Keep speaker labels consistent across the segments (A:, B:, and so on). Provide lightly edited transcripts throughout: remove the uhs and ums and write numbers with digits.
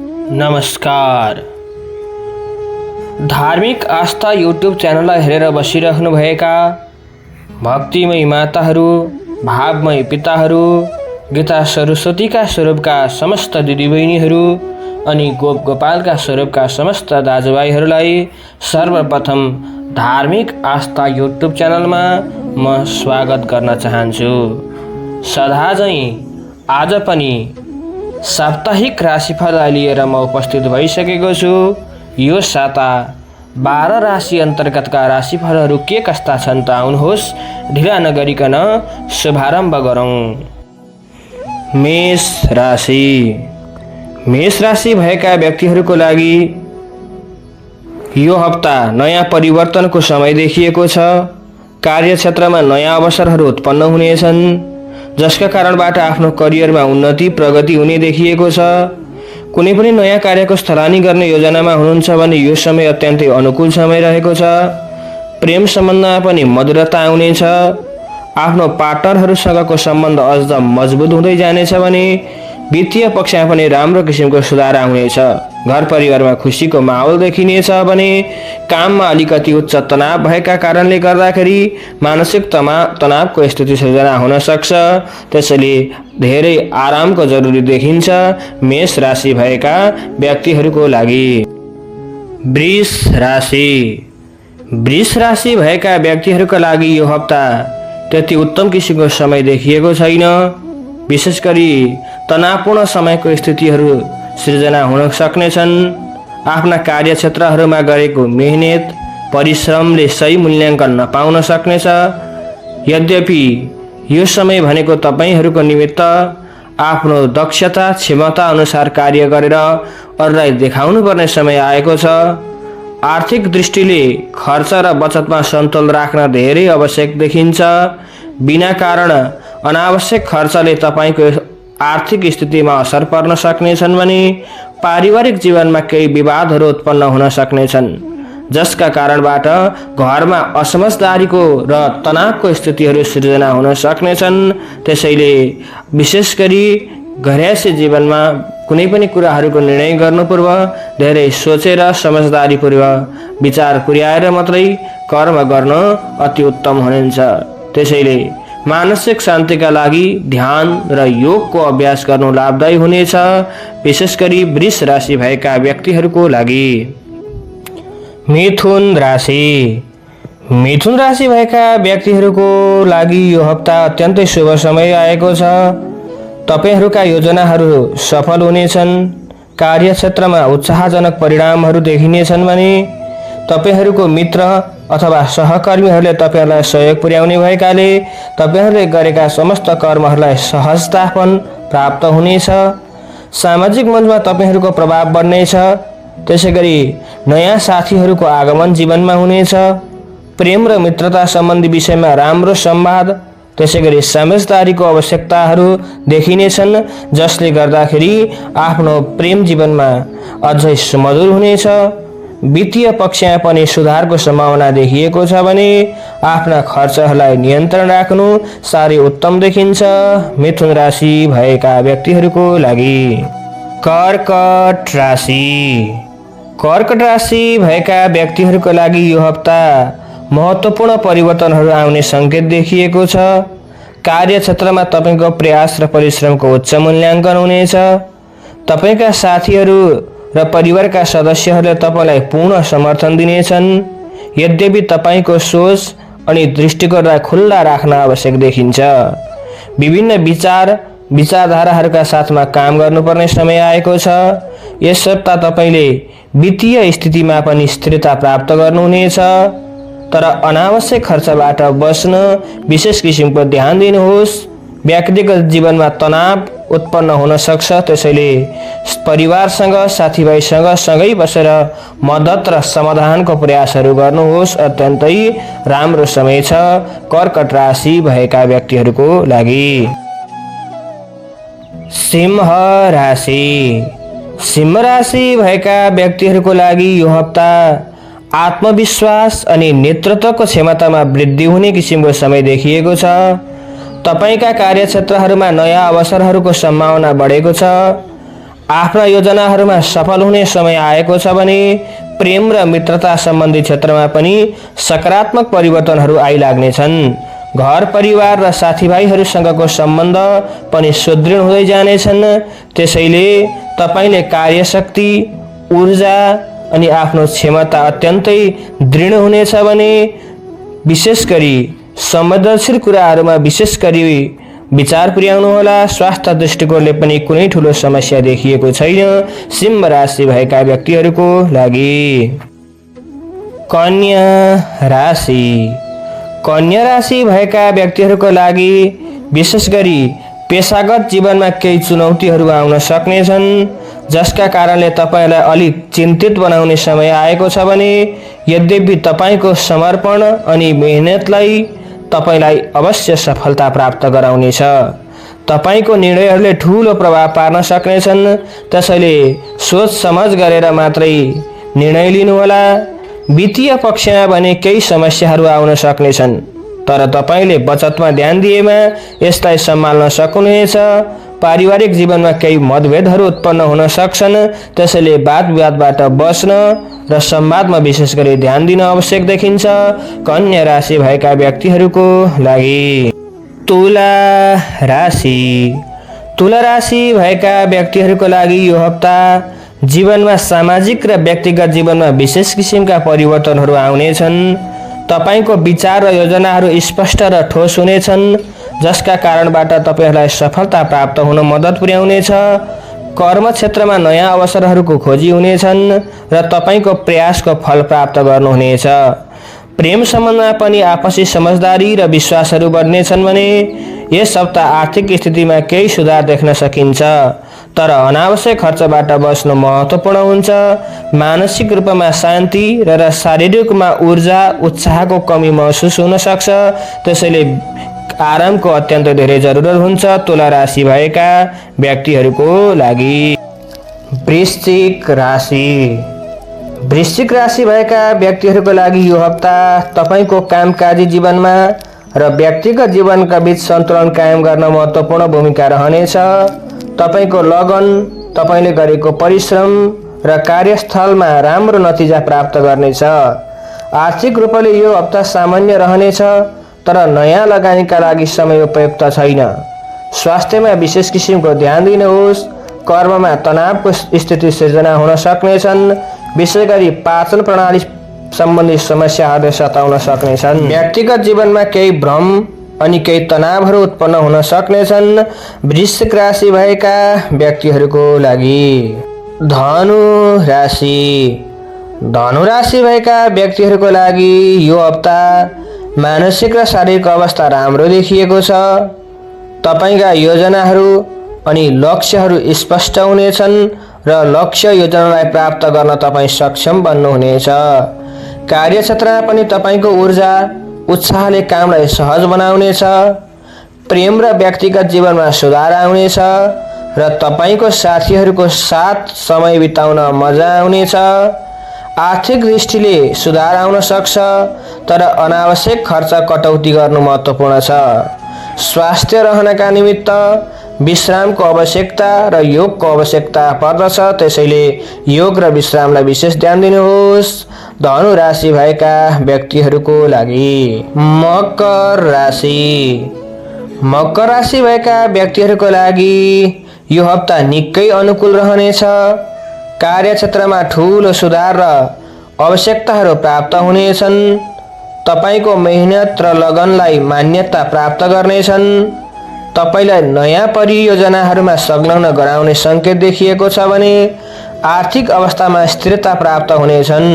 A: नमस्कार। धार्मिक आस्था युट्युब च्यानललाई हेरेर बसिराख्नुभएका भक्तिमय माताहरू, भावमय पिताहरू, गीता सरस्वतीका स्वरूपका समस्त दिदीबहिनीहरू अनि गोप गोपालका स्वरूपका समस्त दाजुभाइहरूलाई सर्वप्रथम धार्मिक आस्था युट्युब च्यानलमा म स्वागत गर्न चाहन्छु। सदाझैँ आज पनि साप्ताहिक राशिफल लिएर म उपस्थित भइसकेको छु। यो साता 12 राशि अन्तर्गतका राशिफलहरू के कस्ता छन् त आउनुहोस् ढिला नगरिकन शुभारम्भ गरौँ। मेष राशि। मेष राशि भएका व्यक्तिहरूको लागि यो हप्ता नयाँ परिवर्तनको समय देखिएको छ। कार्यक्षेत्रमा नयाँ अवसरहरू उत्पन्न हुनेछन्, जसका कारणबाट आफ्नो करियरमा उन्नति प्रगति हुने देखिएको छ। कुनै पनि नयाँ कार्यको स्थलानी गर्ने योजनामा हुनुहुन्छ भने यो समय अत्यन्तै अनुकूल समय रहेको छ। प्रेम सम्बन्धमा पनि मधुरता आउनेछ। आफ्नो पार्टनरहरूसँगको सम्बन्ध अझ मजबुत हुँदै जानेछ भने वित्तीय पक्षमा पनि राम्रो किसिमको सुधार आउनेछ। घर परिवारमा खुसीको माहौल देखिनेछ भने काममा अलिकति उच्च तनाव भएका कारणले गर्दाखेरि मानसिक तनावको स्थिति सृजना हुन सक्छ। त्यसैले धेरै आरामको जरुरी देखिन्छ मेष राशि भएका व्यक्तिहरूको लागि। वृष राशि। वृष राशि भएका व्यक्तिहरूका लागि यो हप्ता त्यति उत्तम किसिमको समय देखिएको छैन। विशेष गरी तनावपूर्ण समयको स्थितिहरू सृजना हुन सक्नेछन्। आफ्ना कार्यक्षेत्रहरूमा गरेको मेहनत परिश्रमले सही मूल्याङ्कन नपाउन सक्नेछ। यद्यपि यो समय भनेको तपाईहरूको निमित्त आफ्नो दक्षता क्षमता अनुसार कार्य गरेर अरूलाई देखाउनु पर्ने समय आएको छ। आर्थिक दृष्टिले खर्च र बचतमा सन्तुलन राख्न धेरै आवश्यक देखिन्छ। बिना कारण अनावश्यक खर्चले तपाईको आर्थिक स्थितिमा असर पर्न सक्नेछन् भने पारिवारिक जीवनमा केही विवादहरू उत्पन्न हुन सक्नेछन्, जसका कारणबाट घरमा असमझदारीको र तनावको स्थितिहरू सृजना हुन सक्नेछन्। त्यसैले विशेष गरी घरयासी जीवनमा कुनै पनि कुराहरूको निर्णय गर्नु पूर्व धेरै सोचेर समझदारीपूर्वक विचार पुर्याएर मात्रै कर्म गर्न अति उत्तम हुनेछ। त्यसैले मानसिक शान्तिका लागि ध्यान र योगको अभ्यास गर्नु लाभदायी हुनेछ, विशेष गरी वृष राशि भएका व्यक्तिहरूको लागि। मिथुन राशि। मिथुन राशि भएका व्यक्तिहरूको लागि यो हप्ता अत्यन्तै शुभ समय आएको छ। तपाईहरूका योजनाहरू सफल हुनेछन्। कार्यक्षेत्रमा उत्साहजनक परिणामहरू देखिनेछन् भने तपाईहरूको मित्र अथवा सहकर्मीहरूले तपाईहरूलाई सहयोग पुर्याउने भएकाले तपाईहरूले गरेका समस्त कर्महरूलाई सहजतापन प्राप्त हुनेछ। सामाजिक मञ्चमा तपाईहरूको प्रभाव बढ्नेछ। त्यसैगरी नयाँ साथीहरूको आगमन जीवनमा हुनेछ। प्रेम र मित्रता सम्बन्धी विषयमा राम्रो संवाद, त्यसैगरी समझदारीको आवश्यकताहरू देखिनेछन्, जसले गर्दाखेरि आफ्नो प्रेम जीवनमा अझै सुमधुर हुनेछ। वित्तीय पक्षमा पनि सुधारको सम्भावना देखिएको छ भने आफ्ना खर्चहरूलाई नियन्त्रण राख्नु साह्रै उत्तम देखिन्छ मिथुन राशि भएका व्यक्तिहरूको लागि। कर्कट राशि। कर्कट राशि भएका व्यक्तिहरूको लागि यो हप्ता महत्त्वपूर्ण परिवर्तनहरू आउने सङ्केत देखिएको छ। कार्यक्षेत्रमा तपाईको प्रयास र परिश्रमको उच्च मूल्याङ्कन हुनेछ। तपाईका साथीहरू र परिवारका सदस्यहरूले तपाईलाई पूर्ण समर्थन दिनेछन्। यद्यपि तपाईको सोच अनि दृष्टिकोणलाई खुल्ला राख्न आवश्यक देखिन्छ। विभिन्न विचारधाराहरूका साथमा काम गर्नुपर्ने समय आएको छ। यस सप्ताह तपाईले वित्तीय स्थितिमा पनि स्थिरता प्राप्त गर्नुहुनेछ, तर अनावश्यक खर्चबाट बच्न विशेष किसिमको ध्यान दिनुहोस्। व्यक्तिगत जीवनमा तनाव उत्पन्न हुन सक्छ, त्यसैले परिवारसँग साथीभाइसँग सँगै बसेर मद्दत र समाधानको प्रयासहरू गर्नुहोस्। अत्यन्तै राम्रो समय छ कर्कट राशि भएका व्यक्तिहरूको लागि। सिंह राशि। सिंह राशि भएका व्यक्तिहरूको लागि यो हप्ता आत्मविश्वास अनि नेतृत्वको क्षमतामा वृद्धि हुने किसिमको समय देखिएको छ। तपाईका कार्यक्षेत्रहरूमा नयाँ अवसरहरूको सम्भावना बढेको छ। आफ्ना योजनाहरूमा सफल हुने समय आएको छ भने प्रेम र मित्रता सम्बन्धी क्षेत्रमा पनि सकारात्मक परिवर्तनहरू आइलाग्नेछन्। घर परिवार र साथीभाइहरूसँगको सम्बन्ध पनि सुदृढ हुँदै जानेछन्। त्यसैले तपाईले कार्यशक्ति, ऊर्जा अनि आफ्नो क्षमता अत्यन्तै दृढ हुनेछ भने विशेष गरी संवेदनशील कुराहरूमा विशेष गरी विचार पुर्याउनुहोला। स्वास्थ्य दृष्टिकोणले पनि कुनै ठूलो समस्या देखिएको छैन सिंह राशि भएका व्यक्तिहरूको लागि। कन्या राशि। कन्या राशि भएका व्यक्तिहरूको लागि विशेष गरी पेशागत जीवनमा केही चुनौतीहरू आउन सक्नेछन्, जसका कारणले तपाईलाई अलिक चिन्तित बनाउने समय आएको छ भने यद्यपि तपाईको समर्पण अनि मेहनतलाई तपाईलाई अवश्य सफलता प्राप्त गराउनेछ। तपाईको निर्णयहरूले ठूलो प्रभाव पार्न सक्नेछन्, त्यसैले सोच समझ गरेर मात्रै निर्णय लिनुहोला। वित्तीय पक्षमा भने केही समस्याहरू आउन सक्नेछन्, तर तपाईले बचतमा ध्यान दिएमा यसलाई सम्हाल्न सक्नुहुनेछ। पारिवारिक जीवनमा केही मतभेदहरू उत्पन्न हुन सक्छन्, त्यसैले वाद-विवादबाट बच्न र संवादमा विशेष गरी ध्यान दिन आवश्यक देखिन्छ कन्या राशि भएका व्यक्तिहरूको लागि। तुला राशि। तुला राशि भएका व्यक्तिहरूको लागि यो हप्ता जीवनमा सामाजिक र व्यक्तिगत जीवनमा विशेष किसिमका परिवर्तनहरू आउनेछन्। तपाईको विचार र योजनाहरू स्पष्ट र ठोस हुनेछन्, जसका कारणबाट तपाईहरूलाई सफलता प्राप्त हुन मद्दत पुर्याउनेछ। कर्म क्षेत्रमा नयाँ अवसरहरूको खोजी हुनेछन् र तपाईको प्रयासको फल प्राप्त गर्नुहुनेछ। प्रेम सम्बन्धमा पनि आपसी समझदारी र विश्वासहरू बढ्नेछन् भने यस हप्ता आर्थिक स्थितिमा केही सुधार देख्न सकिन्छ, तर अनावश्यक खर्चबाट बच्नु महत्त्वपूर्ण हुन्छ। मानसिक रूपमा शान्ति र शारीरिक रूपमा ऊर्जा उत्साहको कमी महसुस हुन सक्छ, त्यसैले आरामको अत्यन्त धेरै जरुरत हुन्छ तुला राशि भएका व्यक्तिहरूको लागि। वृश्चिक राशि। वृश्चिक राशि भएका व्यक्तिहरूको लागि यो हप्ता तपाईको कामकाजी जीवनमा र व्यक्तिगत जीवनका बीच सन्तुलन कायम गर्न महत्त्वपूर्ण भूमिका रहनेछ। तपाईको लगन, तपाईले गरेको परिश्रम र कार्यस्थलमा राम्रो नतिजा प्राप्त गर्नेछ। आर्थिक रूपले यो हप्ता सामान्य रहनेछ, तर नयाँ लगानीका लागि समय उपयुक्त छैन। स्वास्थ्यमा विशेष किसिमको ध्यान दिनुहोस्। कर्ममा तनावको स्थिति सिर्जना हुन सक्नेछन्, विशेष गरी पाचन प्रणाली सम्बन्धी समस्याहरूले सताउन सक्नेछन्। व्यक्तिगत जीवनमा केही भ्रम अनि केही तनावहरू उत्पन्न हुन सक्नेछन् वृश्चिक राशि भएका व्यक्तिहरूको लागि। धनु राशि। धनु राशि भएका व्यक्तिहरूको लागि यो हप्ता मानसिक र शारीरिक अवस्था राम्रो देखिएको छ। तपाईका योजनाहरू अनि लक्ष्यहरू स्पष्ट हुनेछन् र लक्ष्य योजनालाई प्राप्त गर्न तपाईँ सक्षम बन्नुहुनेछ। कार्यक्षेत्रमा पनि तपाईको ऊर्जा उत्साहले कामलाई सहज बनाउनेछ। प्रेम र व्यक्तिगत जीवनमा सुधार आउनेछ र तपाईको साथीहरूको साथ समय बिताउन मजा आउनेछ। आर्थिक दृष्टिले सुधार आउन सक्छ, तर अनावश्यक खर्च कटौती गर्नु महत्त्वपूर्ण छ। स्वास्थ्य रहनका निमित्त विश्रामको आवश्यकता र योगको आवश्यकता पर्दछ, त्यसैले योग र विश्रामलाई विशेष ध्यान दिनुहोस् धनु राशि भएका व्यक्तिहरूको लागि। मकर राशि। मकर राशि भएका व्यक्तिहरूको लागि यो हप्ता निकै अनुकूल रहनेछ। कार्यक्षेत्रमा ठूलो सुधार र आवश्यकताहरू प्राप्त हुनेछन्। तपाईको मेहनत र लगनलाई मान्यता प्राप्त गर्नेछन्। तपाईलाई नयाँ परियोजनाहरूमा संलग्न गराउने संकेत देखिएको छ भने आर्थिक अवस्थामा स्थिरता प्राप्त हुनेछन्।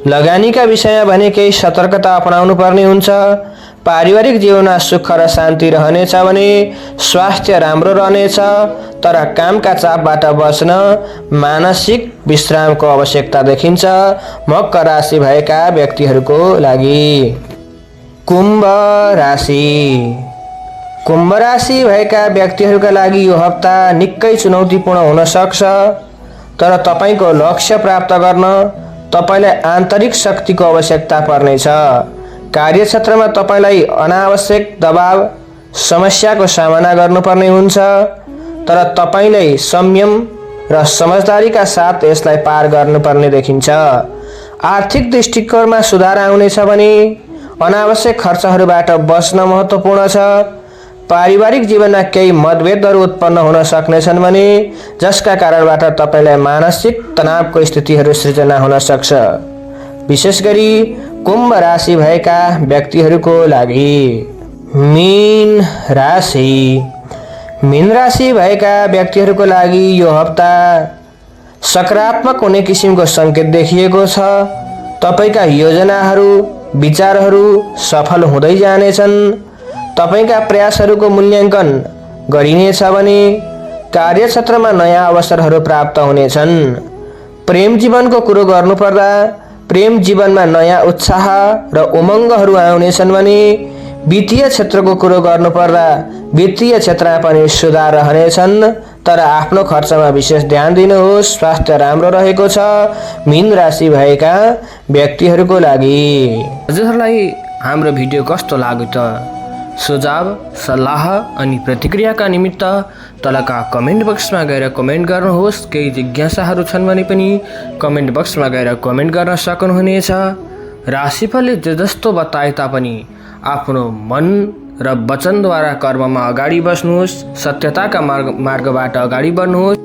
A: लगानीका विषयमा भने केही सतर्कता अपनाउनु पर्ने हुन्छ। पारिवारिक जीवनमा सुख र शान्ति रहनेछ भने स्वास्थ्य राम्रो रहनेछ, तर कामका चापबाट बच्न मानसिक विश्रामको आवश्यकता देखिन्छ मकर राशि भएका व्यक्तिहरूको लागि। कुम्भ राशि। कुम्भ राशि भएका व्यक्तिहरूका लागि यो हप्ता निकै चुनौतीपूर्ण हुन सक्छ, तर तपाईको लक्ष्य प्राप्त गर्न तपाईलाई आन्तरिक शक्तिको आवश्यकता पर्नेछ। कार्यक्षेत्रमा तपाईलाई अनावश्यक दबाव समस्याको सामना गर्नुपर्ने हुन्छ, तर तपाईलाई संयम र समझदारीका साथ यसलाई पार गर्नुपर्ने देखिन्छ। आर्थिक दृष्टिकोणमा सुधार आउनेछ भने अनावश्यक खर्चहरूबाट बच्न महत्त्वपूर्ण छ। पारिवारिक जीवनमा केही मतभेदहरू उत्पन्न हुन सक्नेछन् भने जसका कारणबाट तपाईलाई मानसिक तनावको स्थितिहरू सृजना हुन सक्छ। विशेष गरी कुम्भ राशि भएका व्यक्तिहरूको लागि। मीन राशि भएका व्यक्तिहरूको लागि यो हप्ता सकारात्मक हुने किसिमको सङ्केत देखिएको छ। तपाईका योजनाहरू विचारहरू सफल हुँदै जानेछन्। तपाईका प्रयासहरूको मूल्याङ्कन गरिनेछ भने कार्यक्षेत्रमा नयाँ अवसरहरू प्राप्त हुनेछन्। प्रेम जीवनको कुरो गर्नुपर्दा प्रेम जीवनमा नयाँ उत्साह र उमङ्गहरू आउनेछन् भने वित्तीय क्षेत्रको कुरो गर्नुपर्दा वित्तीय क्षेत्रमा पनि सुधार रहनेछन्। तर आफ्नो खर्चमा विशेष ध्यान दिनुहोस्। स्वास्थ्य राम्रो रहेको छ मीन राशि भएका व्यक्तिहरूको लागि। हजुरहरूलाई हाम्रो भिडियो कस्तो लाग्यो त? सुझाव सल्लाह अनि प्रतिक्रियाका निमित्त तलका कमेन्ट बक्समा गएर कमेन्ट गर्नुहोस्। केही जिज्ञासाहरू छन् भने पनि कमेन्ट बक्समा गएर कमेन्ट गर्न सक्नुहुनेछ। राशिफलले जे जस्तो बताए तापनि आफ्नो मन र वचनद्वारा कर्ममा अगाडि बस्नुहोस्। सत्यताका मार्गबाट अगाडि बढ्नुहोस्।